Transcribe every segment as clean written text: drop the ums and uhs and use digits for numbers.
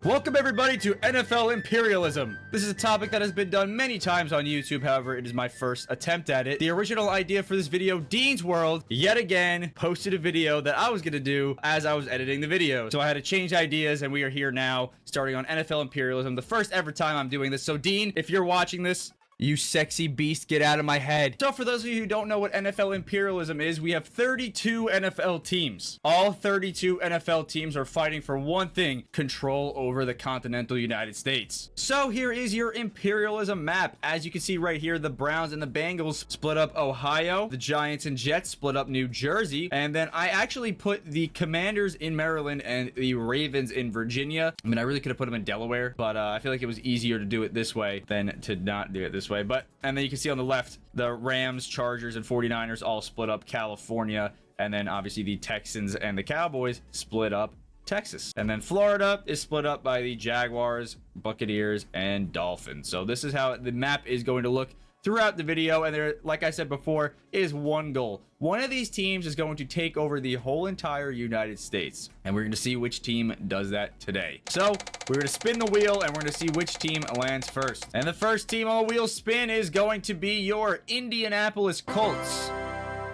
Welcome everybody to NFL Imperialism. This is a topic that has been done many times on YouTube, however, it is my first attempt at it. The original idea for this video, Dean's World, yet again, posted a video that I was going to do as I was editing the video. So I had to change ideas, and we are here now, starting on NFL Imperialism, the first ever time I'm doing this. So Dean, if you're watching this, you sexy beast, get out of my head. So for those of you who don't know what NFL Imperialism is, we have 32 NFL teams. All 32 NFL teams are fighting for one thing: control over the continental United States. So here is your imperialism map. As you can see right here, the Browns and the Bengals split up Ohio. The Giants and Jets split up New Jersey. And then I actually put the Commanders in Maryland and the Ravens in Virginia. I mean, I really could have put them in Delaware, but I feel like it was easier to do it this way than to not do it this way. But and then you can see on the left, the Rams, Chargers, and 49ers all split up California, and then obviously the Texans and the Cowboys split up Texas. And then Florida is split up by the Jaguars, Buccaneers, and Dolphins. So this is how the map is going to look throughout the video, and there, like I said before, is one goal. One of these teams is going to take over the whole entire United States, and we're going to see which team does that today. So we're going to spin the wheel, and we're going to see which team lands first. And the first team on the wheel spin is going to be your Indianapolis Colts.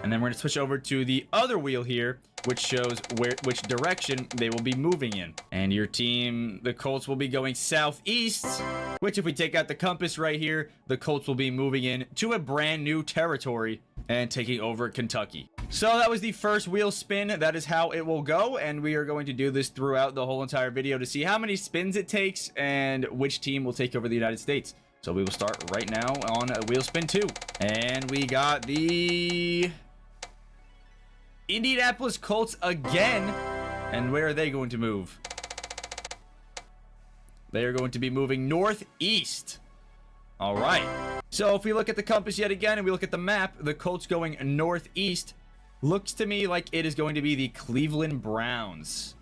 And then we're going to switch over to the other wheel here, which shows which direction they will be moving in. And your team, the Colts, will be going southeast, which if we take out the compass right here, the Colts will be moving in to a brand new territory and taking over Kentucky. So that was the first wheel spin. That is how it will go, and we are going to do this throughout the whole entire video to see how many spins it takes and which team will take over the United States. So we will start right now on wheel spin 2. And we got the Indianapolis Colts again. And where are they going to move? They are going to be moving northeast. All right. So if we look at the compass yet again and we look at the map, the Colts going northeast looks to me like it is going to be the Cleveland Browns.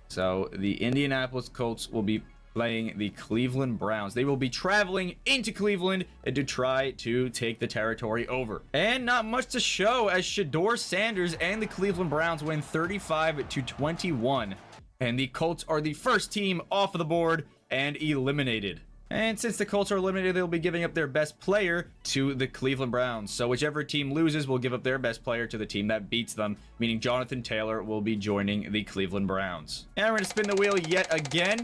So the Indianapolis Colts will be playing the Cleveland Browns. They will be traveling into Cleveland to try to take the territory over. And not much to show, as Shedeur Sanders and the Cleveland Browns win 35-21. And the Colts are the first team off of the board and eliminated. And since the Colts are eliminated, they'll be giving up their best player to the Cleveland Browns. So whichever team loses will give up their best player to the team that beats them, meaning Jonathan Taylor will be joining the Cleveland Browns. And we're going to spin the wheel yet again.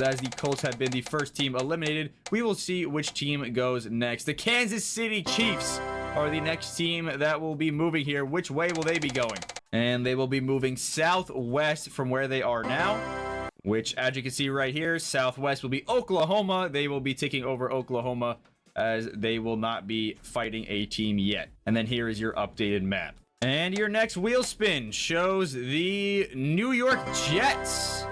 As the Colts have been the first team eliminated, we will see which team goes next. The Kansas City Chiefs are the next team that will be moving here. Which way will they be going? And they will be moving southwest from where they are now, which, as you can see right here, southwest will be Oklahoma. They will be taking over Oklahoma, as they will not be fighting a team yet. And then here is your updated map. And your next wheel spin shows the New York Jets.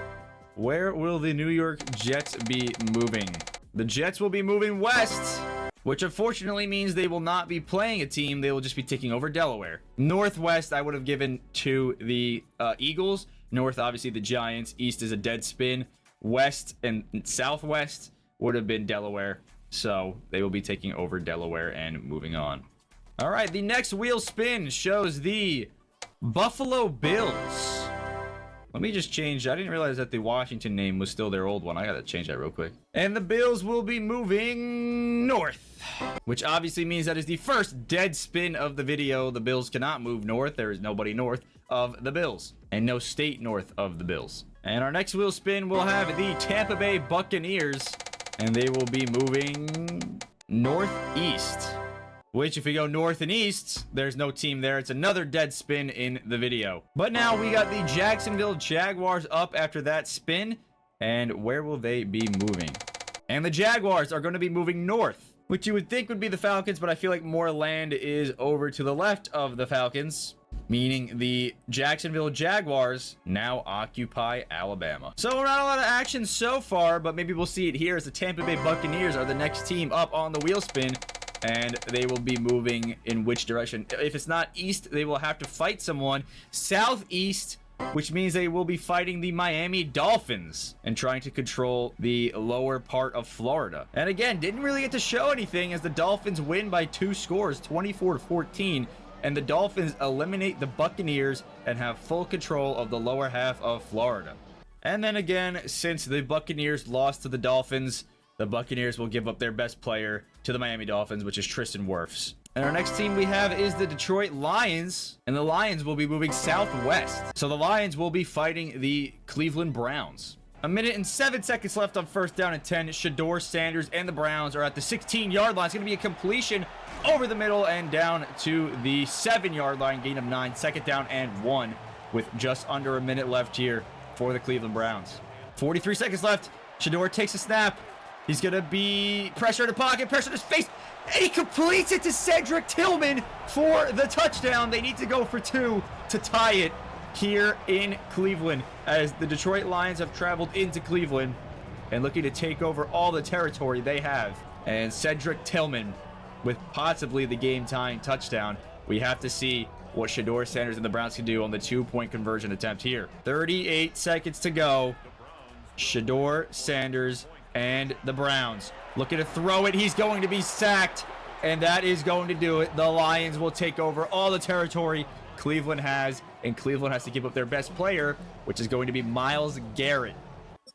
Where will the New York Jets be moving? The Jets will be moving west, which unfortunately means they will not be playing a team. They will just be taking over Delaware. Northwest, I would have given to the Eagles. North, obviously, the Giants. East is a dead spin. West and southwest would have been Delaware. So they will be taking over Delaware and moving on. All right, the next wheel spin shows the Buffalo Bills. Let me just change. I didn't realize that the Washington name was still their old one. I gotta change that real quick. And the Bills will be moving north, which obviously means that is the first dead spin of the video. The Bills cannot move north. There is nobody north of the Bills, and no state north of the Bills. And our next wheel spin will have the Tampa Bay Buccaneers, and they will be moving northeast. Which, if we go north and east, there's no team there. It's another dead spin in the video. But now we got the Jacksonville Jaguars up after that spin. And where will they be moving? And the Jaguars are going to be moving north, which you would think would be the Falcons, but I feel like more land is over to the left of the Falcons, meaning the Jacksonville Jaguars now occupy Alabama. So not a lot of action so far, but maybe we'll see it here as the Tampa Bay Buccaneers are the next team up on the wheel spin. And they will be moving in which direction? If it's not east, they will have to fight someone southeast, which means they will be fighting the Miami Dolphins and trying to control the lower part of Florida. And again, didn't really get to show anything as the Dolphins win by 2 scores, 24-14. And the Dolphins eliminate the Buccaneers and have full control of the lower half of Florida. And then again, since the Buccaneers lost to the Dolphins, the Buccaneers will give up their best player to the Miami Dolphins, which is Tristan Wirfs. And our next team we have is the Detroit Lions, and the Lions will be moving southwest. So the Lions will be fighting the Cleveland Browns. 1 minute and 7 seconds left on 1st down and 10. Shedeur Sanders and the Browns are at the 16-yard line. It's going to be a completion over the middle and down to the 7-yard line. Gain of 9. 2nd down and 1 with just under a minute left here for the Cleveland Browns. 43 seconds left. Shedeur takes a snap. He's going to be pressure in the pocket, pressure in his face. And he completes it to Cedric Tillman for the touchdown. They need to go for 2 to tie it here in Cleveland, as the Detroit Lions have traveled into Cleveland and looking to take over all the territory they have. And Cedric Tillman with possibly the game-tying touchdown. We have to see what Shedeur Sanders and the Browns can do on the 2-point conversion attempt here. 38 seconds to go. Shedeur Sanders and the Browns looking to throw it. He's going to be sacked, and that is going to do it. The Lions will take over all the territory Cleveland has, and Cleveland has to give up their best player, which is going to be Myles Garrett.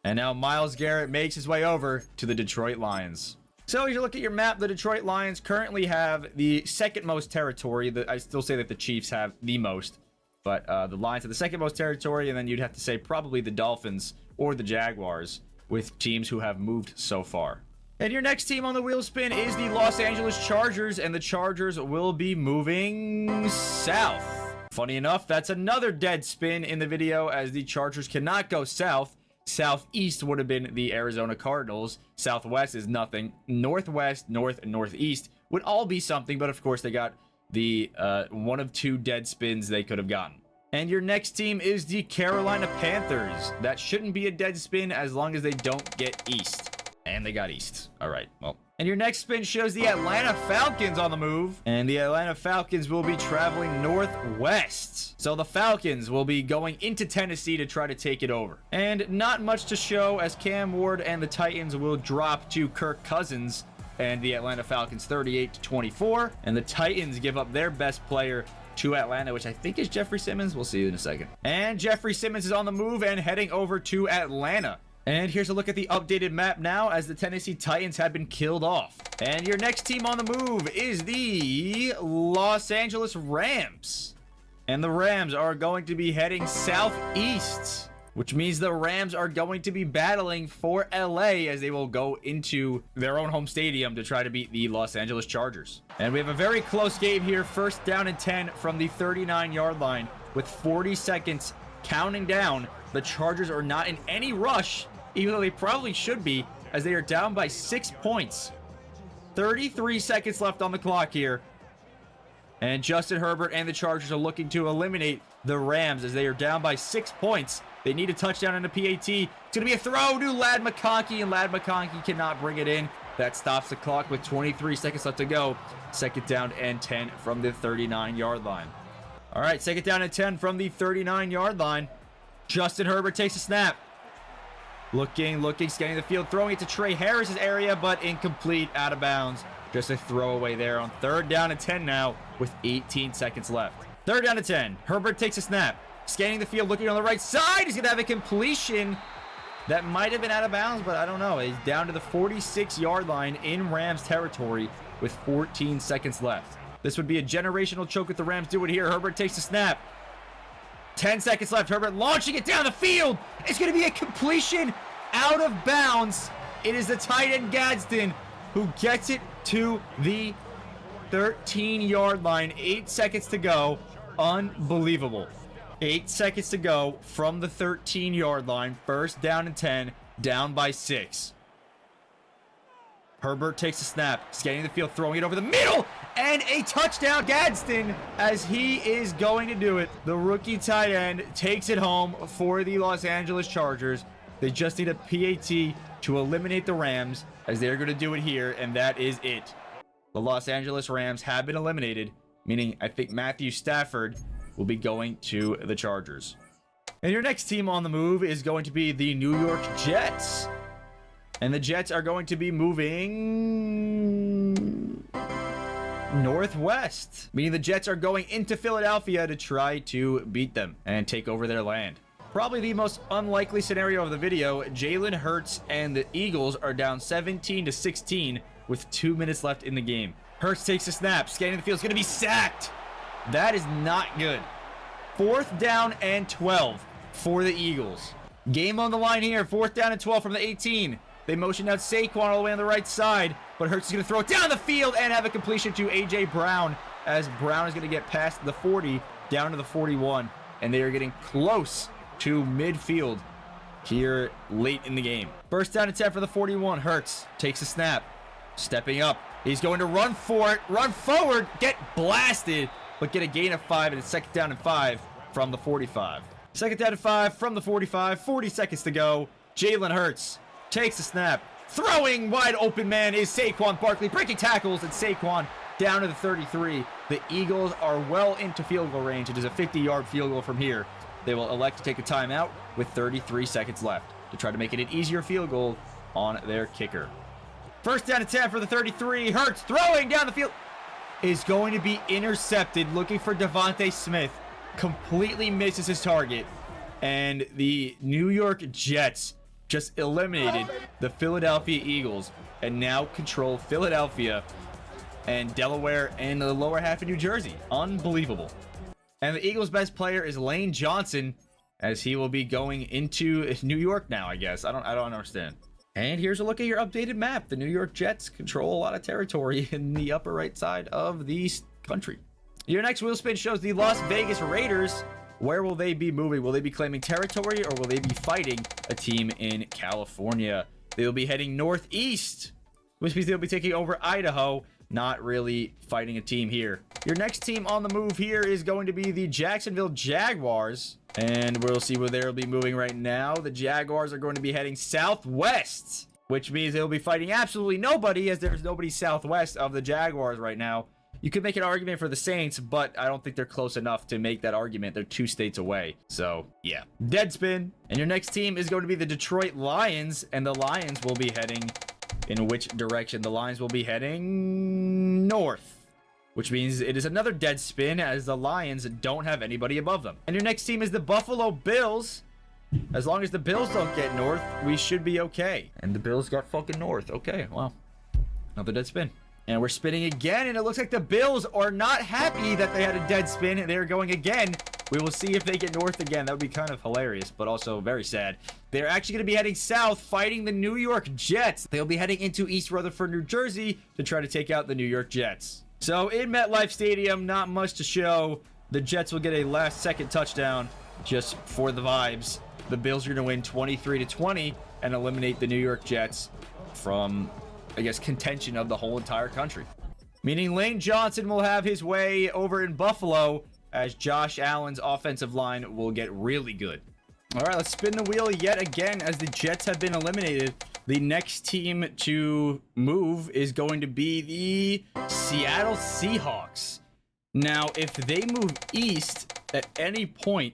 And now Myles Garrett makes his way over to the Detroit Lions. So as you look at your map, the Detroit Lions currently have the second most territory. I still say that the Chiefs have the most, but the Lions have the second most territory, and then you'd have to say probably the Dolphins or the Jaguars, with teams who have moved so far. And your next team on the wheel spin is the Los Angeles Chargers, and the Chargers will be moving south. Funny enough, that's another dead spin in the video, as the Chargers cannot go south. Southeast would have been the Arizona Cardinals. Southwest is nothing. Northwest, north, and northeast would all be something, but of course they got the one of 2 dead spins they could have gotten. And your next team is the Carolina Panthers. That shouldn't be a dead spin as long as they don't get east. And they got east. All right, well. And your next spin shows the Atlanta Falcons on the move. And the Atlanta Falcons will be traveling northwest. So the Falcons will be going into Tennessee to try to take it over. And not much to show, as Cam Ward and the Titans will drop to Kirk Cousins and the Atlanta Falcons 38-24. And the Titans give up their best player to Atlanta, which I think is Jeffrey Simmons. We'll see you in a second. And Jeffrey Simmons is on the move and heading over to Atlanta. And here's a look at the updated map now, as the Tennessee Titans have been killed off. And your next team on the move is the Los Angeles Rams. And the Rams are going to be heading southeast, which means the Rams are going to be battling for LA, as they will go into their own home stadium to try to beat the Los Angeles Chargers. And we have a very close game here. 1st down and 10 from the 39-yard line with 40 seconds counting down. The Chargers are not in any rush, even though they probably should be, as they are down by 6 points. 33 seconds left on the clock here. And Justin Herbert and the Chargers are looking to eliminate the Rams, as they are down by 6 points. They need a touchdown and a PAT. It's going to be a throw to Ladd McConkey, and Ladd McConkey cannot bring it in. That stops the clock with 23 seconds left to go. 2nd down and 10 from the 39-yard line. All right, 2nd down and 10 from the 39-yard line. Justin Herbert takes a snap. Looking, scanning the field, throwing it to Trey Harris's area, but incomplete, out of bounds. Just a throwaway there on 3rd down and 10 now with 18 seconds left. 3rd down and 10. Herbert takes a snap. Scanning the field, looking on the right side. He's going to have a completion that might have been out of bounds, but I don't know. He's down to the 46-yard line in Rams territory with 14 seconds left. This would be a generational choke if the Rams do it here. Herbert takes a snap. 10 seconds left. Herbert launching it down the field. It's going to be a completion out of bounds. It is the tight end Gadsden who gets it to the 13-yard line. 8 seconds to go. Unbelievable. 8 seconds to go from the 13-yard line. 1st down and 10. Down by 6. Herbert takes a snap, scanning the field, throwing it over the middle, and a touchdown. Gadsden, as he is going to do it. The rookie tight end takes it home for the Los Angeles Chargers. They just need a PAT to eliminate the Rams, as they're going to do it here, and that is it. The Los Angeles Rams have been eliminated, meaning I think Matthew Stafford will be going to the Chargers. And your next team on the move is going to be the New York Jets. And the Jets are going to be moving northwest, meaning the Jets are going into Philadelphia to try to beat them and take over their land. Probably the most unlikely scenario of the video. Jalen Hurts and the Eagles are down 17-16 with 2 minutes left in the game. Hurts takes a snap, scanning the field, is going to be sacked. That is not good. 4th down and 12 for the Eagles. Game on the line here. 4th down and 12 from the 18. They motion out Saquon all the way on the right side, but Hurts is going to throw it down the field and have a completion to A.J. Brown, as Brown is going to get past the 40 down to the 41, and they are getting close to midfield here late in the game. 1st down and 10 for the 41. Hurts takes a snap, stepping up. He's going to run for it, run forward, get blasted, but get a gain of 5, and it's 2nd down and 5 from the 45. 2nd down and 5 from the 45, 40 seconds to go. Jalen Hurts takes a snap. Throwing wide open man is Saquon Barkley, breaking tackles, and Saquon down to the 33. The Eagles are well into field goal range. It is a 50-yard field goal from here. They will elect to take a timeout with 33 seconds left to try to make it an easier field goal on their kicker. 1st down and 10 for the 33. Hurts throwing down the field is going to be intercepted, looking for Devontae Smith. Completely misses his target, and the New York Jets just eliminated the Philadelphia Eagles and now control Philadelphia and Delaware and the lower half of New Jersey. Unbelievable. And the Eagles' best player is Lane Johnson, as he will be going into New York now, I guess. I don't understand. And here's a look at your updated map. The New York Jets control a lot of territory in the upper right side of the country. Your next wheel spin shows the Las Vegas Raiders. Where will they be moving? Will they be claiming territory, or will they be fighting a team in California? They'll be heading northeast, which means they'll be taking over Idaho. Not really fighting a team here. Your next team on the move here is going to be the Jacksonville Jaguars, and we'll see where they'll be moving right now. The Jaguars are going to be heading southwest, which means they'll be fighting absolutely nobody, as there's nobody southwest of the Jaguars right now. You could make an argument for the Saints, but I don't think they're close enough to make that argument. They're 2 states away. So, yeah. Deadspin. And your next team is going to be the Detroit Lions, and the Lions will be heading in which direction? The Lions will be heading north, which means it is another dead spin, as the Lions don't have anybody above them. And your next team is the Buffalo Bills. As long as the Bills don't get north, we should be okay. And the Bills got fucking north. Okay, well, another dead spin. And we're spinning again, and it looks like the Bills are not happy that they had a dead spin. They're going again. We will see if they get north again. That would be kind of hilarious, but also very sad. They're actually going to be heading south, fighting the New York Jets. They'll be heading into East Rutherford, New Jersey, to try to take out the New York Jets. So in MetLife Stadium, not much to show. The Jets will get a last-second touchdown just for the vibes. The Bills are going to win 23-20 and eliminate the New York Jets from, I guess, contention of the whole entire country. Meaning Lane Johnson will have his way over in Buffalo, as Josh Allen's offensive line will get really good. All right, let's spin the wheel yet again, as the Jets have been eliminated. The next team to move is going to be the Seattle Seahawks. Now, if they move east at any point,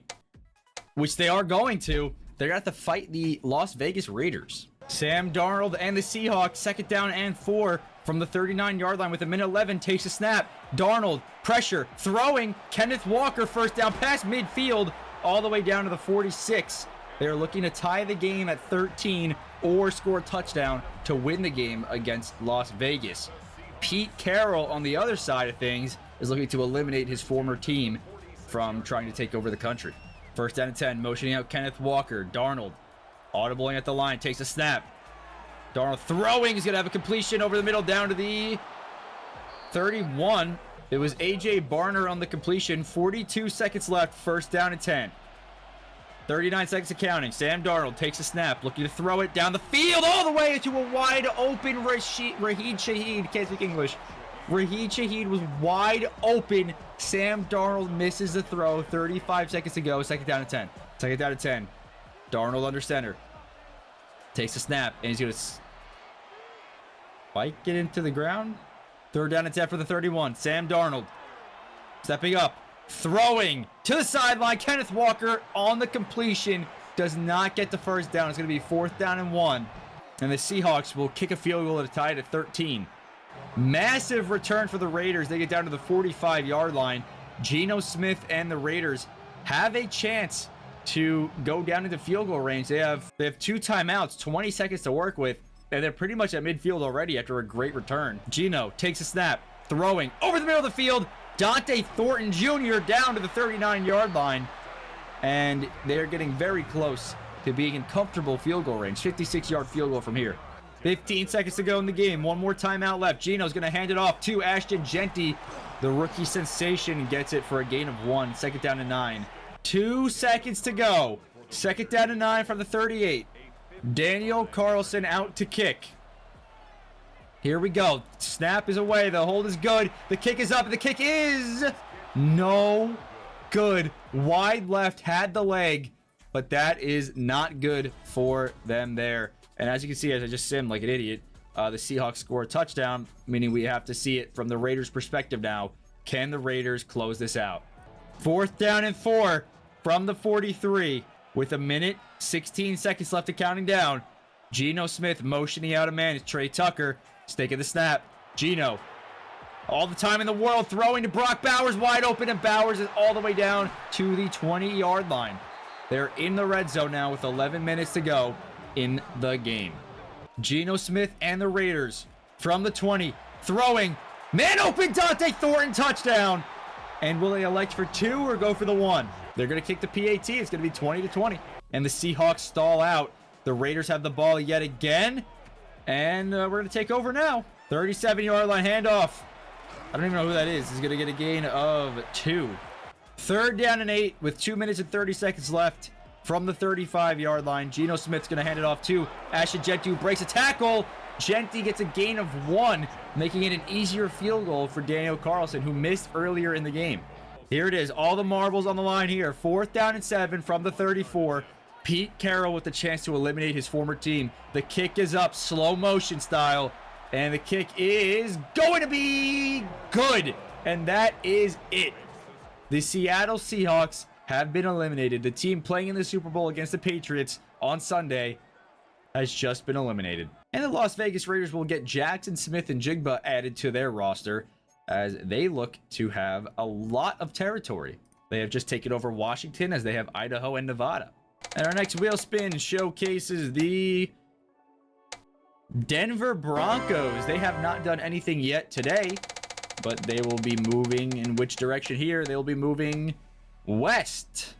which they are going to, they're going to have to fight the Las Vegas Raiders. Sam Darnold and the Seahawks, 2nd down and 4 from the 39-yard line with a minute 11, takes a snap. Darnold, pressure, throwing. Kenneth Walker, 1st down, past midfield, all the way down to the 46. They're looking to tie the game at 13 or score a touchdown to win the game against Las Vegas. Pete Carroll, on the other side of things, is looking to eliminate his former team from trying to take over the country. 1st down and 10, motioning out Kenneth Walker. Darnold, audibling at the line, takes a snap. Darnold throwing, is going to have a completion over the middle down to the 31. It was A.J. Barner on the completion. 42 seconds left, 1st down and 10. 39 seconds of counting. Sam Darnold takes a snap, looking to throw it down the field all the way into a wide open Rashid Shaheed. Can't speak English. Rashid Shaheed was wide open. Sam Darnold misses the throw. 35 seconds to go. 2nd down and 10. 2nd down and 10. Darnold under center. Takes a snap, and he's going to spike it into the ground. 3rd down and 10 for the 31. Sam Darnold stepping up, throwing to the sideline. Kenneth Walker on the completion does not get the 1st down. It's going to be 4th down and 1. And the Seahawks will kick a field goal to tie it at 13. Massive return for the Raiders. They get down to the 45-yard line. Geno Smith and the Raiders have a chance to go down into field goal range. They have 2 timeouts, 20 seconds to work with, and they're pretty much at midfield already after a great return. Geno takes a snap, throwing over the middle of the field. Dante Thornton Jr. down to the 39-yard line, and they're getting very close to being in comfortable field goal range. 56-yard field goal from here. 15 seconds to go in the game. One more timeout left. Geno's going to hand it off to Ashton Jeanty. The rookie sensation gets it for a gain of 1. Second down and 9. 2 seconds to go. Second down and 9 from the 38. Daniel Carlson out to kick. Here we go. Snap is away. The hold is good. The kick is up. The kick is no good. Wide left, had the leg, but that is not good for them there. And as you can see, as I just simmed like an idiot, the Seahawks score a touchdown, meaning we have to see it from the Raiders' perspective now. Can the Raiders close this out? 4th down and 4 from the 43 with 1 minute, 16 seconds left to counting down. Geno Smith motioning out a man. It's Trey Tucker. Taking the snap. Geno. All the time in the world. Throwing to Brock Bowers. Wide open. And Bowers is all the way down to the 20-yard line. They're in the red zone now with 11 minutes to go in the game. Geno Smith and the Raiders from the 20. Throwing. Man open. Dante Thornton. Touchdown. And will they elect for 2 or go for the 1? They're going to kick the PAT. It's going to be 20-20. And the Seahawks stall out. The Raiders have the ball yet again. And we're going to take over now. 37-yard line handoff. I don't even know who that is. He's going to get a gain of 2. 3rd down and 8 with 2 minutes and 30 seconds left from the 35-yard line. Geno Smith's going to hand it off to Ashton Jeanty, who breaks a tackle. Jeanty gets a gain of 1, making it an easier field goal for Daniel Carlson, who missed earlier in the game. Here it is. All the marbles on the line here. 4th down and 7 from the 34. Pete Carroll with the chance to eliminate his former team. The kick is up, slow motion style, and the kick is going to be good. And that is it. The Seattle Seahawks have been eliminated. The team playing in the Super Bowl against the Patriots on Sunday has just been eliminated. And the Las Vegas Raiders will get Jackson Smith and Jigba added to their roster as they look to have a lot of territory. They have just taken over Washington as they have Idaho and Nevada. And our next wheel spin showcases the Denver Broncos. They have not done anything yet today, but they will be moving in which direction here? They will be moving west,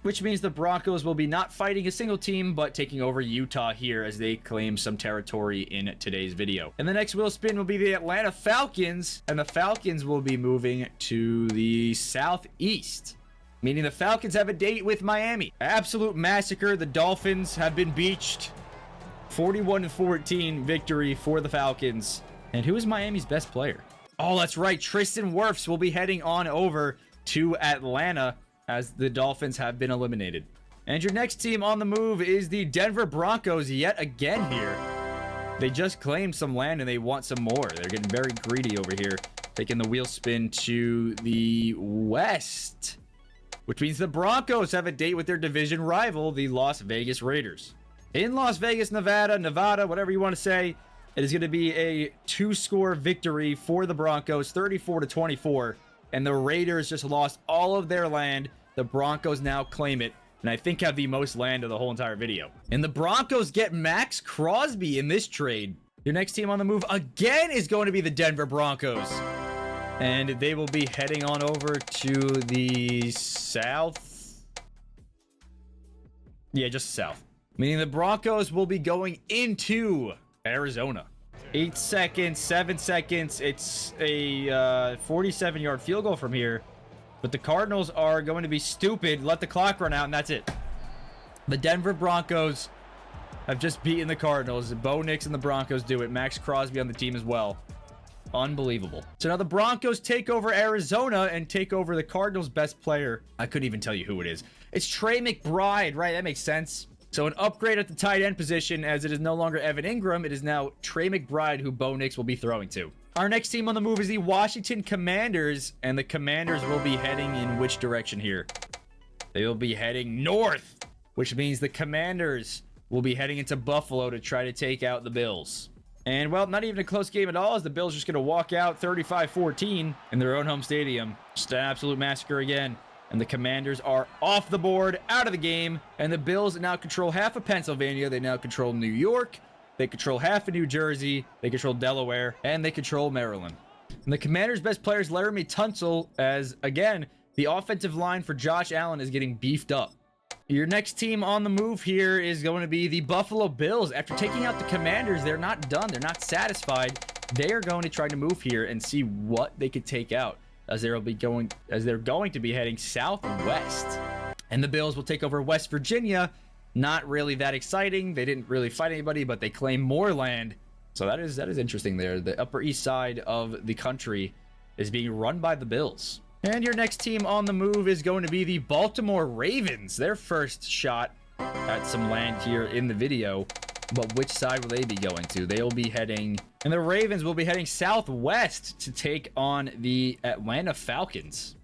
which means the Broncos will be not fighting a single team, but taking over Utah here as they claim some territory in today's video. And the next wheel spin will be the Atlanta Falcons, and the Falcons will be moving to the southeast, meaning the Falcons have a date with Miami. Absolute massacre. The Dolphins have been beached. 41-14 victory for the Falcons. And who is Miami's best player? Oh, that's right. Tristan Wirfs will be heading on over to Atlanta as the Dolphins have been eliminated. And your next team on the move is the Denver Broncos yet again here. They just claimed some land and they want some more. They're getting very greedy over here. Taking the wheel spin to the west, which means the Broncos have a date with their division rival, the Las Vegas Raiders. In Las Vegas, Nevada, whatever you want to say, it is going to be a 2-score victory for the Broncos, 34-24. And the Raiders just lost all of their land. The Broncos now claim it, and I think have the most land of the whole entire video. And the Broncos get Max Crosby in this trade. Your next team on the move again is going to be the Denver Broncos. And they will be heading on over to the south. Yeah, just south. Meaning the Broncos will be going into Arizona. 8 seconds, 7 seconds. It's a 47-yard field goal from here. But the Cardinals are going to be stupid. Let the clock run out, and that's it. The Denver Broncos have just beaten the Cardinals. Bo Nix and the Broncos do it. Max Crosby on the team as well. Unbelievable. So now the Broncos take over Arizona and take over the Cardinals' best player. I couldn't even tell you who it is. It's Trey McBride, right? That makes sense. So an upgrade at the tight end position, as it is no longer Evan Ingram. It is now Trey McBride, who Bo Nix will be throwing to. Our next team on the move is the Washington Commanders, and the Commanders will be heading in which direction here? They will be heading north, which means the Commanders will be heading into Buffalo to try to take out the Bills. And, well, not even a close game at all, as the Bills are just going to walk out 35-14 in their own home stadium. Just an absolute massacre again. And the Commanders are off the board, out of the game. And the Bills now control half of Pennsylvania. They now control New York. They control half of New Jersey. They control Delaware. And they control Maryland. And the Commanders' best player is Laramie Tunsil, as, again, the offensive line for Josh Allen is getting beefed up. Your next team on the move here is going to be the Buffalo Bills. After taking out the Commanders, they're not done. They're not satisfied. They are going to try to move here and see what they could take out, as they're going to be heading southwest. And the Bills will take over West Virginia. Not really that exciting. They didn't really fight anybody, but they claim more land. So that is interesting there. The Upper East Side of the country is being run by the Bills. And your next team on the move is going to be the Baltimore Ravens. Their first shot at some land here in the video. But which side will they be going to? They will be heading... And the Ravens will be heading southwest to take on the Atlanta Falcons.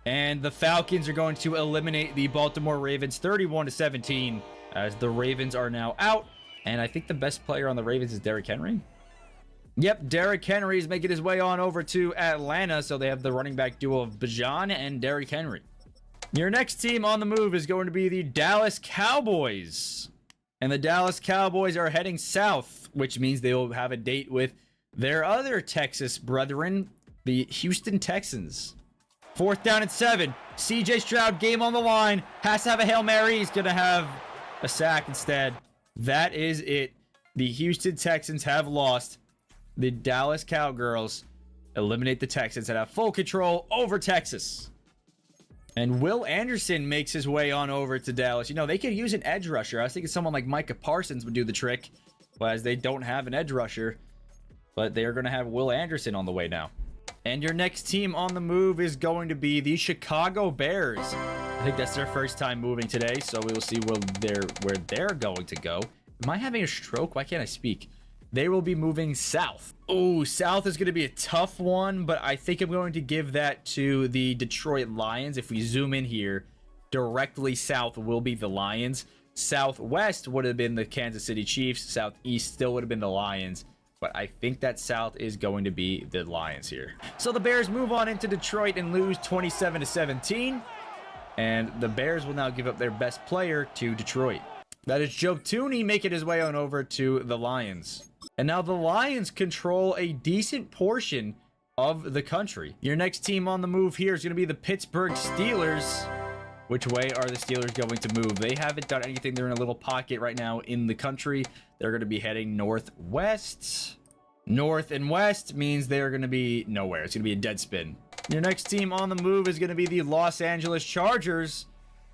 And the Falcons are going to eliminate the Baltimore Ravens 31-17, as the Ravens are now out. And I think the best player on the Ravens is Derrick Henry. Yep, Derrick Henry is making his way on over to Atlanta. So they have the running back duo of Bijan and Derrick Henry. Your next team on the move is going to be the Dallas Cowboys. And the Dallas Cowboys are heading south, which means they will have a date with their other Texas brethren, the Houston Texans. 4th down and 7. CJ Stroud, game on the line. Has to have a Hail Mary. He's going to have a sack instead. That is it. The Houston Texans have lost. The Dallas Cowgirls eliminate the Texans and have full control over Texas. And Will Anderson makes his way on over to Dallas. You know, they could use an edge rusher. I was thinking someone like Micah Parsons would do the trick, but as they don't have an edge rusher. But they are going to have Will Anderson on the way now. And your next team on the move is going to be the Chicago Bears. I think that's their first time moving today, so we will see where they're going to go. Am I having a stroke? Why can't I speak? They will be moving south. Oh, south is going to be a tough one, but I think I'm going to give that to the Detroit Lions. If we zoom in here, directly south will be the Lions. Southwest would have been the Kansas City Chiefs. Southeast still would have been the Lions. But I think that south is going to be the Lions here. So the Bears move on into Detroit and lose 27-17. And the Bears will now give up their best player to Detroit. That is Joe Tooney making his way on over to the Lions. And now the Lions control a decent portion of the country. Your next team on the move here is going to be the Pittsburgh Steelers. Which way are the Steelers going to move? They haven't done anything. They're in a little pocket right now in the country. They're going to be heading northwest. North and west means they're going to be nowhere. It's going to be a dead spin. Your next team on the move is going to be the Los Angeles Chargers.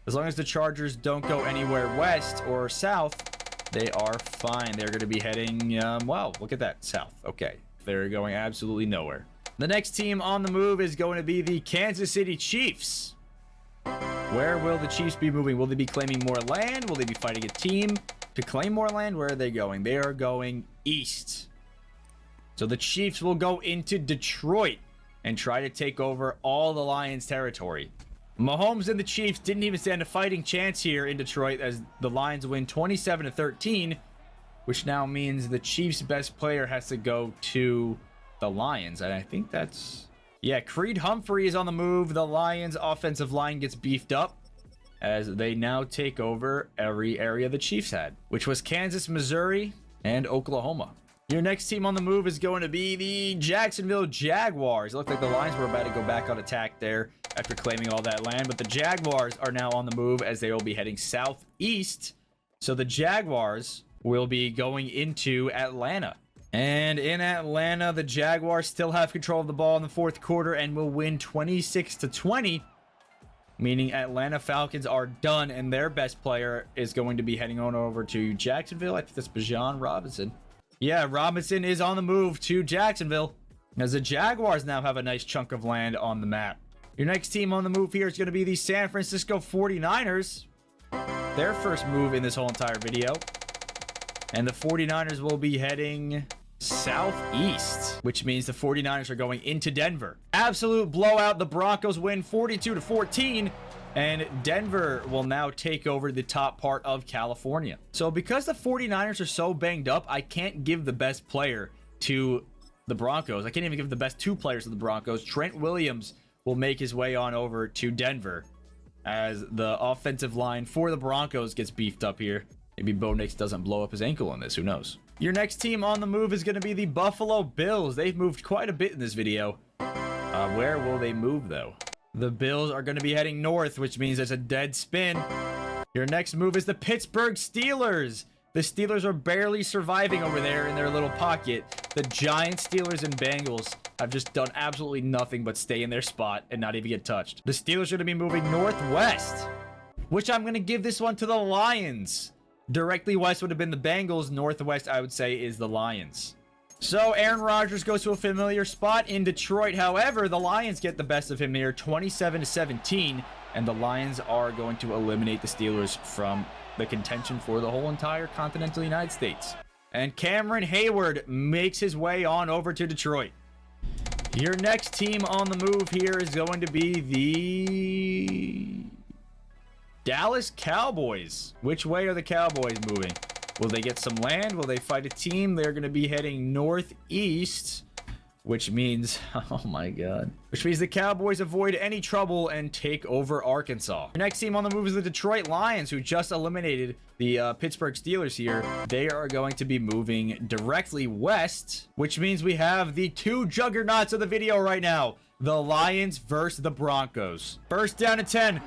As long as the Chargers don't go anywhere west or south, they are fine. They're going to be heading, well, look at that, south. Okay, they're going absolutely nowhere. The next team on the move is going to be the Kansas City Chiefs. Where will the Chiefs be moving? Will they be claiming more land? Will they be fighting a team to claim more land? Where are they going? They are going east. So the Chiefs will go into Detroit and try to take over all the Lions' territory. Mahomes and the Chiefs didn't even stand a fighting chance here in Detroit as the Lions win 27-13, which now means the Chiefs' best player has to go to the Lions. And I think that's... yeah, Creed Humphrey is on the move. The Lions' offensive line gets beefed up as they now take over every area the Chiefs had, which was Kansas, Missouri, and Oklahoma. Your next team on the move is going to be the Jacksonville Jaguars. It looked like the Lions were about to go back on attack there after claiming all that land, but the Jaguars are now on the move as they will be heading southeast. So the Jaguars will be going into Atlanta. And in Atlanta, the Jaguars still have control of the ball in the fourth quarter and will win 26-20, meaning Atlanta Falcons are done and their best player is going to be heading on over to Jacksonville. I think that's Bijan Robinson. Yeah, Robinson is on the move to Jacksonville as the Jaguars now have a nice chunk of land on the map. Your next team on the move here is going to be the San Francisco 49ers. Their first move in this whole entire video. And the 49ers will be heading southeast, which means the 49ers are going into Denver. Absolute blowout. The Broncos win 42-14. And Denver will now take over the top part of California. So because the 49ers are so banged up, I can't give the best player to the Broncos. I can't even give the best two players to the Broncos. Trent Williams will make his way on over to Denver. as the offensive line for the Broncos gets beefed up here. Maybe Bo Nix doesn't blow up his ankle on this. Who knows? Your next team on the move is going to be the Buffalo Bills. They've moved quite a bit in this video. Where will they move, though? The Bills are going to be heading north, which means there's a dead spin. Your next move is the Pittsburgh Steelers. The Steelers are barely surviving over there in their little pocket. The Giants, Steelers, and Bengals have just done absolutely nothing but stay in their spot and not even get touched. The Steelers are going to be moving northwest, which I'm going to give this one to the Lions. Directly west would have been the Bengals. Northwest, I would say, is the Lions. So Aaron Rodgers goes to a familiar spot in Detroit. However, the Lions get the best of him here, 27-17, and the Lions are going to eliminate the Steelers from the contention for the whole entire continental United States. And Cameron Hayward makes his way on over to Detroit. Your next team on the move here is going to be the Dallas Cowboys. Which way are the Cowboys moving? Will they get some land? Will they fight a team? They're going to be heading northeast, which means, oh my god, which means the Cowboys avoid any trouble and take over Arkansas. Your next team on the move is the Detroit Lions, who just eliminated the Pittsburgh Steelers here. They are going to be moving directly west, which means we have the two juggernauts of the video right now, the Lions versus the Broncos. First down and 10.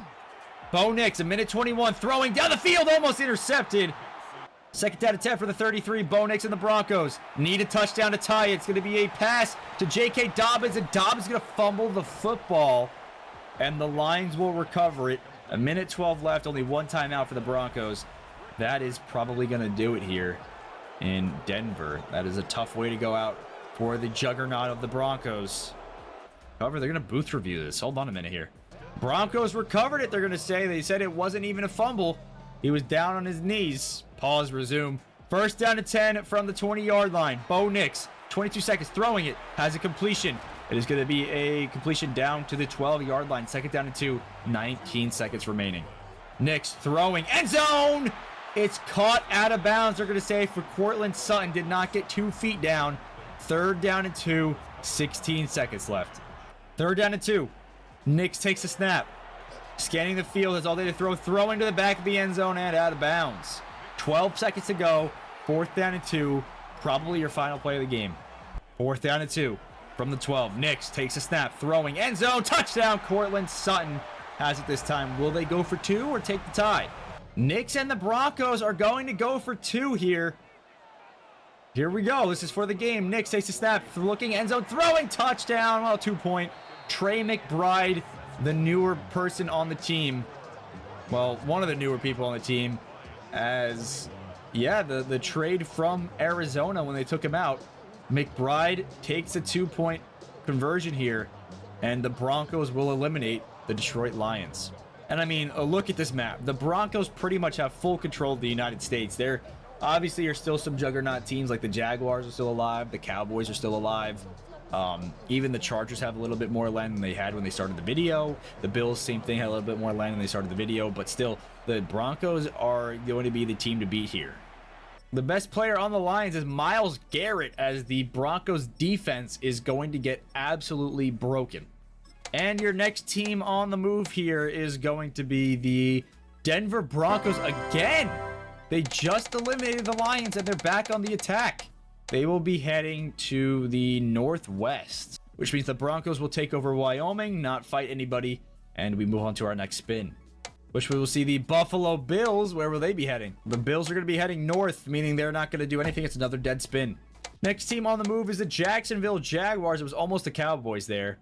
Bo Nix, a minute 21, throwing down the field, almost intercepted. Second down and 10 for the 33. Bo Nix and the Broncos need a touchdown to tie it. It's going to be a pass to J.K. Dobbins, and Dobbins is going to fumble the football, and the Lions will recover it. A minute 12 left, only one timeout for the Broncos. That is probably going to do it here in Denver. That is a tough way to go out for the juggernaut of the Broncos. However, they're going to booth review this. Hold on a minute here. Broncos recovered it, they're going to say. They said it wasn't even a fumble. He was down on his knees. Pause, resume. First down to 10 from the 20-yard line. Bo Nix, 22 seconds, throwing it. Has a completion. It is going to be a completion down to the 12-yard line. Second down and 2, 19 seconds remaining. Nix throwing. End zone! It's caught out of bounds, they're going to say, for Courtland Sutton. Did not get 2 feet down. Third down and 2, 16 seconds left. Third down and 2. Nix takes a snap. Scanning the field, has all day to throw. Throwing to the back of the end zone and out of bounds. 12 seconds to go. Fourth down and 2. Probably your final play of the game. Fourth down and 2 from the 12. Nix takes a snap. Throwing. End zone. Touchdown. Courtland Sutton has it this time. Will they go for 2 or take the tie? Nix and the Broncos are going to go for 2 here. Here we go. This is for the game. Nix takes a snap. Looking. End zone. Throwing. Touchdown. Well, 2-point. Trey McBride, the newer person on the team. Well, one of the newer people on the team. As, yeah, the trade from Arizona when they took him out. McBride takes a 2-point conversion here. And the Broncos will eliminate the Detroit Lions. And I mean, look at this map. The Broncos pretty much have full control of the United States. There obviously are still some juggernaut teams, like the Jaguars are still alive. The Cowboys are still alive. Even the Chargers have a little bit more land than they had when they started the video. The Bills, same thing, had a little bit more land when they started the video. But still, the Broncos are going to be the team to beat here. The best player on the Lions is Myles Garrett, as the Broncos defense is going to get absolutely broken. And your next team on the move here is going to be the Denver Broncos again. They just eliminated the Lions and they're back on the attack. They will be heading to the northwest, which means the Broncos will take over Wyoming, not fight anybody, and we move on to our next spin, which we will see the Buffalo Bills. Where will they be heading? The Bills are going to be heading north, meaning they're not going to do anything. It's another dead spin. Next team on the move is the Jacksonville Jaguars. It was almost the Cowboys there.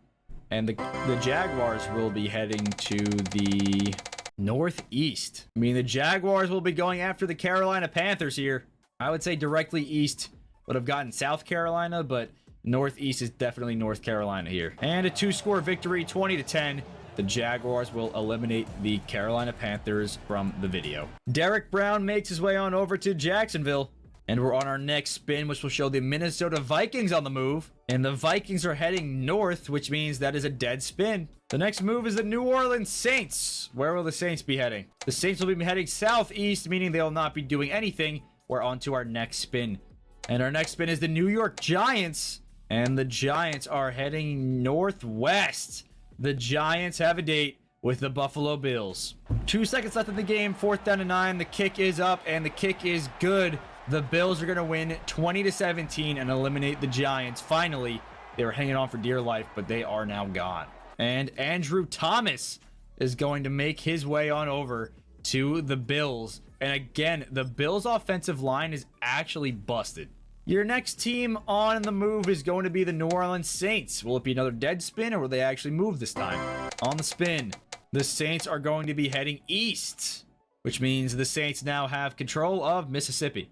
And the Jaguars will be heading to the northeast. I mean, the Jaguars will be going after the Carolina Panthers here. I would say directly east would have gotten South Carolina, but northeast is definitely North Carolina here. And a 2-score victory, 20-10. The Jaguars will eliminate the Carolina Panthers from the video. Derek Brown makes his way on over to Jacksonville. And we're on our next spin, which will show the Minnesota Vikings on the move. And the Vikings are heading north, which means that is a dead spin. The next move is the New Orleans Saints. Where will the Saints be heading? The Saints will be heading southeast, meaning they will not be doing anything. We're on to our next spin. And our next spin is the New York Giants. And the Giants are heading northwest. The Giants have a date. with the Buffalo Bills. 2 seconds left in the game, 4th down and 9. The kick is up, and the kick is good. The Bills are going to win 20-17 and eliminate the Giants. Finally, they were hanging on for dear life, but they are now gone. And Andrew Thomas is going to make his way on over to the Bills. And again, the Bills' offensive line is actually busted. Your next team on the move is going to be the New Orleans Saints. Will it be another dead spin, or will they actually move this time? On the spin, the Saints are going to be heading east, which means the Saints now have control of Mississippi.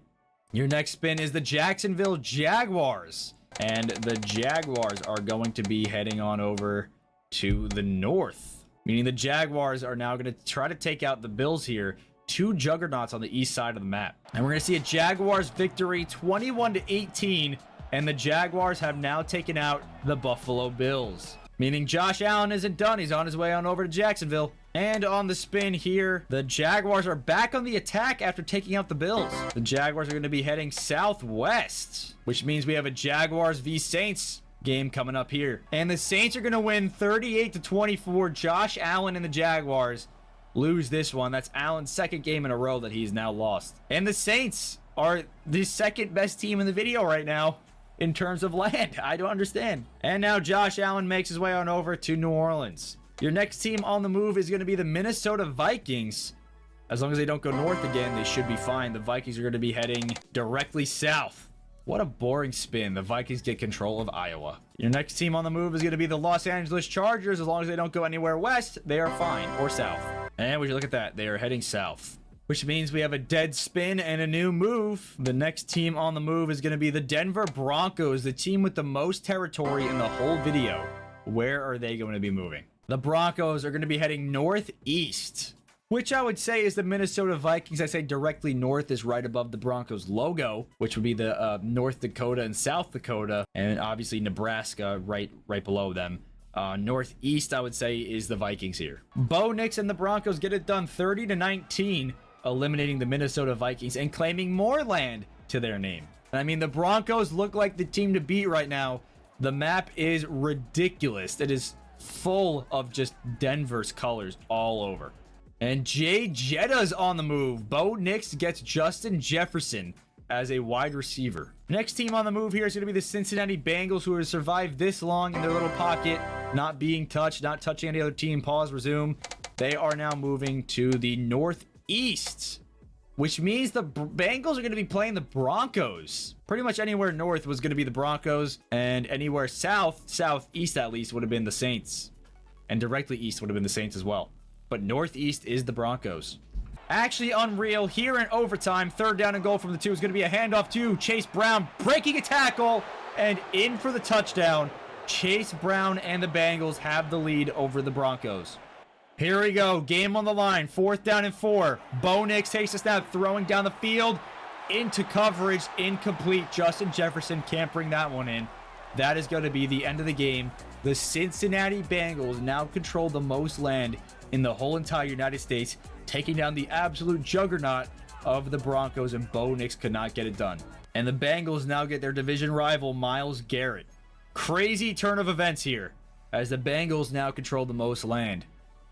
Your next spin is the Jacksonville Jaguars. And the Jaguars are going to be heading on over to the north, meaning the Jaguars are now going to try to take out the Bills here. 2 juggernauts on the east side of the map. And we're going to see a Jaguars victory 21-18. And the Jaguars have now taken out the Buffalo Bills. Meaning Josh Allen isn't done. He's on his way on over to Jacksonville. And on the spin here, the Jaguars are back on the attack after taking out the Bills. The Jaguars are going to be heading southwest, which means we have a Jaguars v Saints game coming up here. And the Saints are going to win 38-24. Josh Allen and the Jaguars lose this one. That's Allen's second game in a row that he's now lost. And the Saints are the second best team in the video right now in terms of land. I don't understand. And now Josh Allen makes his way on over to New Orleans. Your next team on the move is going to be the Minnesota Vikings. As long as they don't go north again, they should be fine. The Vikings are going to be heading directly south. What a boring spin. The Vikings get control of Iowa. Your next team on the move is going to be the Los Angeles Chargers. As long as they don't go anywhere west, they are fine. Or south. And would you look at that? They are heading south. Which means we have a dead spin and a new move. The next team on the move is going to be the Denver Broncos, the team with the most territory in the whole video. Where are they going to be moving? The Broncos are going to be heading northeast, which I would say is the Minnesota Vikings. I say directly north is right above the Broncos logo, which would be the North Dakota and South Dakota, and obviously Nebraska right below them. Northeast, I would say, is the Vikings here. Bo Nix and the Broncos get it done 30-19, eliminating the Minnesota Vikings and claiming more land to their name. I mean, the Broncos look like the team to beat right now. The map is ridiculous. It is full of just Denver's colors all over. And Jay Jetta's on the move. Bo Nix gets Justin Jefferson as a wide receiver. Next team on the move here is going to be the Cincinnati Bengals, who have survived this long in their little pocket, not being touched, not touching any other team. Pause, resume. They are now moving to the northeast, which means the Bengals are going to be playing the Broncos. Pretty much anywhere north was going to be the Broncos, and anywhere south, southeast at least, would have been the Saints. And directly east would have been the Saints as well. But northeast is the Broncos. Actually unreal. Here in overtime, 3rd down and goal from the 2 is going to be a handoff to Chase Brown, breaking a tackle and in for the touchdown. Chase Brown and the Bengals have the lead over the Broncos. Here we go. Game on the line. 4th down and 4. Bo Nix takes a snap, throwing down the field into coverage. Incomplete. Justin Jefferson can't bring that one in. That is going to be the end of the game. The Cincinnati Bengals now control the most land in the whole entire United States, taking down the absolute juggernaut of the Broncos, and Bo Nix could not get it done. And the Bengals now get their division rival, Myles Garrett. Crazy turn of events here, as the Bengals now control the most land.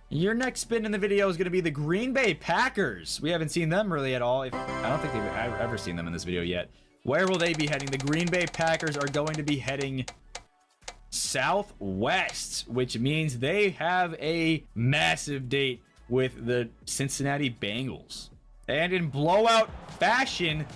Your next spin in the video is going to be the Green Bay Packers. We haven't seen them really at all. I don't think they've ever seen them in this video yet. Where will they be heading? The Green Bay Packers are going to be heading southwest, which means they have a massive date with the Cincinnati Bengals. And in blowout fashion,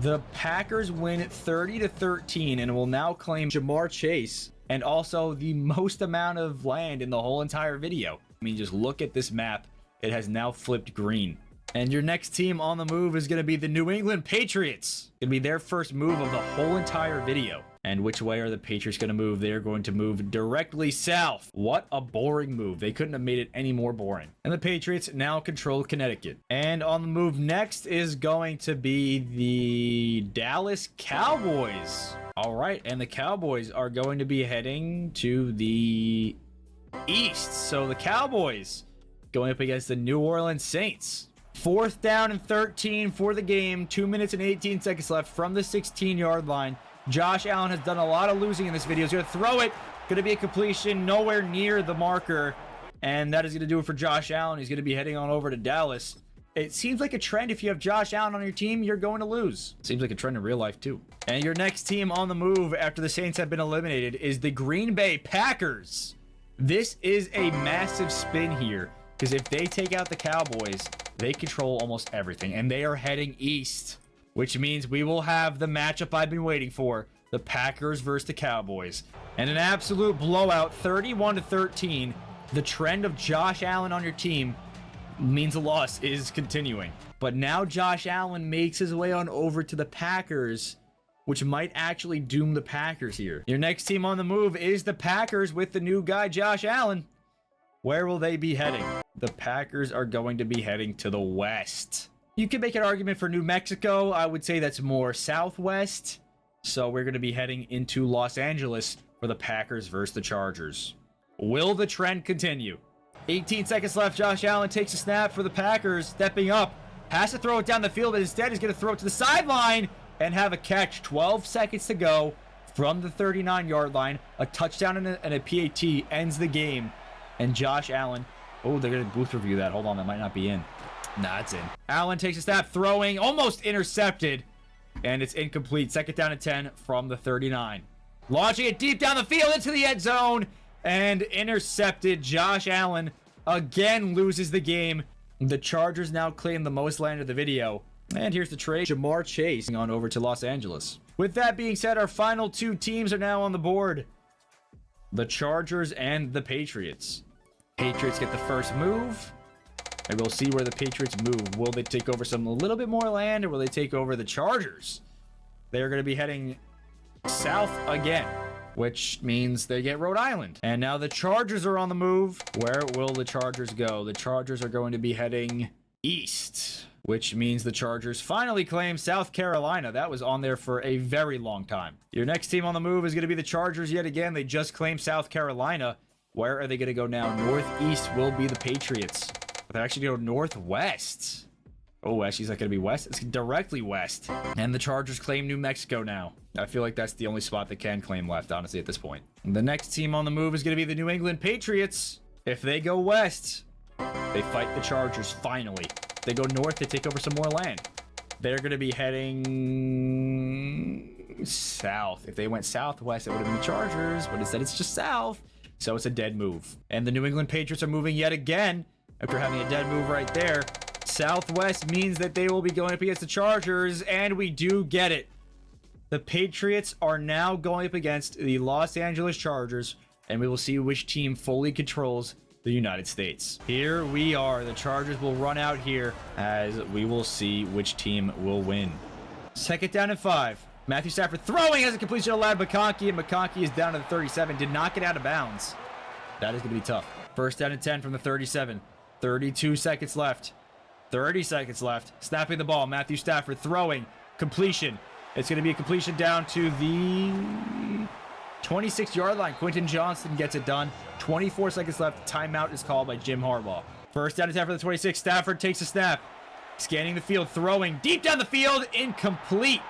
the Packers win 30-13 and will now claim Jamar Chase and also the most amount of land in the whole entire video. I mean, just look at this map. It has now flipped green. And your next team on the move is going to be the New England Patriots. It's going to be their first move of the whole entire video. And which way are the Patriots going to move? They're going to move directly south. What a boring move. They couldn't have made it any more boring. And the Patriots now control Connecticut. And on the move next is going to be the Dallas Cowboys. All right, and the Cowboys are going to be heading to the east. So the Cowboys going up against the New Orleans Saints. 4th down and 13 for the game. 2 minutes and 18 seconds left from the 16-yard line. Josh Allen has done a lot of losing in this video. He's going to throw it. Going to be a completion nowhere near the marker. And that is going to do it for Josh Allen. He's going to be heading on over to Dallas. It seems like a trend. If you have Josh Allen on your team, you're going to lose. Seems like a trend in real life, too. And your next team on the move after the Saints have been eliminated is the Green Bay Packers. This is a massive spin here, because if they take out the Cowboys, they control almost everything. And they are heading east, which means we will have the matchup I've been waiting for. The Packers versus the Cowboys. And an absolute blowout, 31-13. The trend of Josh Allen on your team means a loss is continuing. But now Josh Allen makes his way on over to the Packers, which might actually doom the Packers here. Your next team on the move is the Packers with the new guy, Josh Allen. Where will they be heading? The Packers are going to be heading to the west. You can make an argument for New Mexico. I would say that's more southwest. So we're going to be heading into Los Angeles for the Packers versus the Chargers. Will the trend continue? 18 seconds left. Josh Allen takes a snap for the Packers, stepping up. Has to throw it down the field, but instead he's going to throw it to the sideline and have a catch. 12 seconds to go from the 39-yard line. A touchdown and a PAT ends the game. And Josh Allen... Oh, they're going to booth review that. Hold on, that might not be in. Nah, it's in. Allen takes a snap, throwing, almost intercepted. And it's incomplete. Second down and 10 from the 39. Launching it deep down the field into the end zone. And intercepted. Josh Allen again loses the game. The Chargers now claim the most land of the video. And here's the trade. Jamar Chase on over to Los Angeles. With that being said, our final two teams are now on the board. The Chargers and the Patriots. Patriots get the first move. And we'll see where the Patriots move. Will they take over a little bit more land, or will they take over the Chargers? They're going to be heading south again, which means they get Rhode Island. And now the Chargers are on the move. Where will the Chargers go? The Chargers are going to be heading east, which means the Chargers finally claim South Carolina. That was on there for a very long time. Your next team on the move is going to be the Chargers yet again. They just claimed South Carolina. Where are they going to go now? Northeast will be the Patriots. They actually go northwest. Oh, actually, is that going to be west? It's directly west. And the Chargers claim New Mexico now. I feel like that's the only spot they can claim left, honestly, at this point. The next team on the move is going to be the New England Patriots. If they go west, they fight the Chargers finally. If they go north, they take over some more land. They're going to be heading south. If they went southwest, it would have been the Chargers, but instead it's just south. So it's a dead move. And the New England Patriots are moving yet again after having a dead move right there. Southwest means that they will be going up against the Chargers, and we do get it. The Patriots are now going up against the Los Angeles Chargers, and we will see which team fully controls the United States. Here we are. The Chargers will run out here as we will see which team will win. Second down and 5. Matthew Stafford throwing has a completion to Lad McConkey, and McConkey is down to the 37. Did not get out of bounds. That is going to be tough. First down and 10 from the 37. 32 seconds left. 30 seconds left. Snapping the ball. Matthew Stafford throwing. Completion. It's going to be a completion down to the 26-yard line. Quentin Johnston gets it done. 24 seconds left. Timeout is called by Jim Harbaugh. First down and 10 for the 26. Stafford takes a snap. Scanning the field. Throwing. Deep down the field. Incomplete.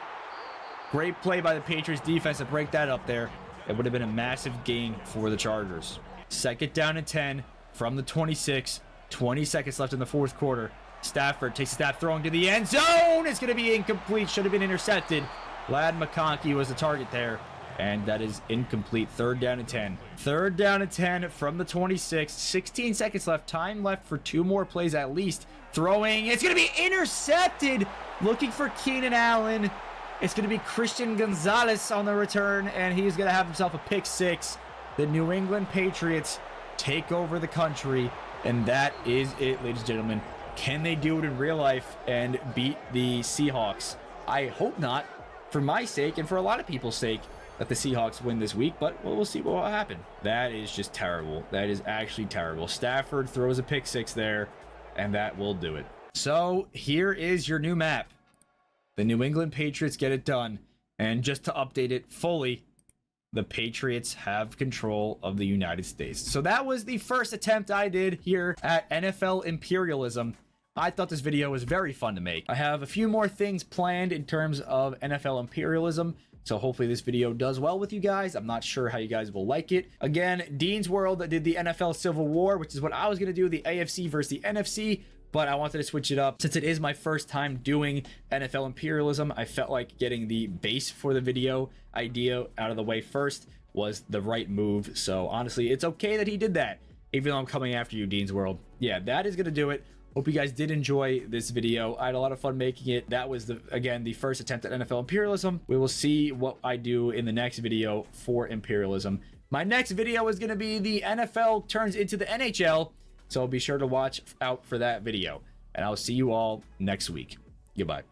Great play by the Patriots defense to break that up there. It would have been a massive gain for the Chargers. Second down and 10 from the 26. 20 seconds left in the fourth quarter. Stafford takes a snap, throwing to the end zone. It's going to be incomplete. Should have been intercepted. Lad McConkey was the target there. And that is incomplete. Third down and 10. Third down and 10 from the 26. 16 seconds left. Time left for 2 more plays at least. Throwing. It's going to be intercepted. Looking for Keenan Allen. It's going to be Christian Gonzalez on the return. And he's going to have himself a pick 6. The New England Patriots take over the country. And that is it, ladies and gentlemen. Can they do it in real life and beat the Seahawks? I hope not, for my sake and for a lot of people's sake, that the Seahawks win this week, but we'll see what will happen. That is just terrible. That is actually terrible. Stafford throws a pick 6 there, and that will do it. So here is your new map. The New England Patriots get it done. And just to update it fully, the Patriots have control of the United States. So that was the first attempt I did here at NFL Imperialism. I thought this video was very fun to make. I have a few more things planned in terms of NFL Imperialism. So hopefully this video does well with you guys. I'm not sure how you guys will like it. Again, Dean's World did the NFL Civil War, which is what I was going to do, the AFC versus the NFC. But I wanted to switch it up. Since it is my first time doing NFL Imperialism, I felt like getting the base for the video idea out of the way first was the right move. So honestly, it's okay that he did that, even though I'm coming after you, Dean's World. Yeah, that is going to do it. Hope you guys did enjoy this video. I had a lot of fun making it. That was, again, the first attempt at NFL Imperialism. We will see what I do in the next video for Imperialism. My next video is going to be the NFL turns into the NHL. So be sure to watch out for that video. And I'll see you all next week. Goodbye.